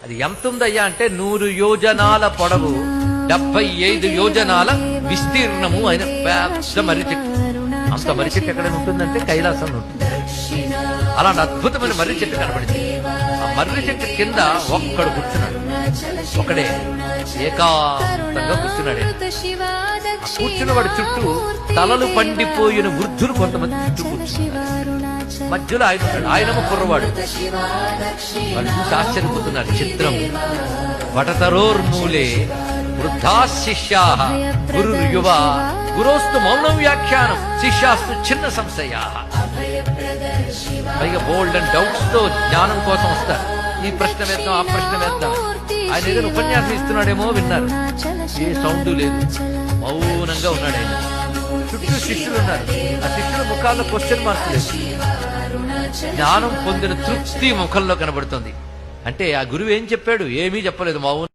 అది ఎంత ఉందయ్యా అంటే 100 యోజనాల పొడవు, 75 యోజనాల విస్తీర్ణము అయిన పెద్ద మర్రి చెట్టు. అంత మర్రి చెట్టు ఎక్కడ ఉంటుందంటే కైలాసంలో ఉంటుంది. అలాంటి అద్భుతమైన మర్రి చెట్టు కనబడింది. ఆ మర్రి చెట్టు కింద ఒక్కడు కూర్చున్నాడు, ఒకడే ఏకాంతంగా కూర్చున్నాడు. కూర్చున్న వాడి చుట్టూ తలలు పండిపోయిన వృద్ధులు కొంతమంది చుట్టూ కూర్చున్నారు. మధ్యలో ఆయన ఉన్నాడు. ఆయనము కుర్రవాడు. వాళ్ళు చూసి ఆశ్చర్యపోతున్నారు. చిత్రం వటతరోర్మూలే వృద్ధా శిష్యా గురుర్యువ గురోస్తు మౌనం వ్యాఖ్యానం శిష్యాస్తు చిన్న సంశయా. పైగా బోల్డ్ అండ్ డౌట్స్ తో జ్ఞానం కోసం వస్తారు. ఈ ప్రశ్న వేద్దాం, ఆ ప్రశ్న వేద్దాం. ఆయన ఏదైనా ఉపన్యాసం ఇస్తున్నాడేమో విన్నారు. ఏ సౌండ్ లేదు, మౌనంగా ఉన్నాడు ఆయన. చుట్టూ శిష్యులు ఉన్నారు. ఆ శిష్యుల ముఖాల్లో క్వశ్చన్ మార్క్ లేదు. జ్ఞానం పొందిన తృప్తి ముఖంలో కనబడుతుంది. అంటే ఆ గురువు ఏం చెప్పాడు? ఏమీ చెప్పలేదు, మౌనం.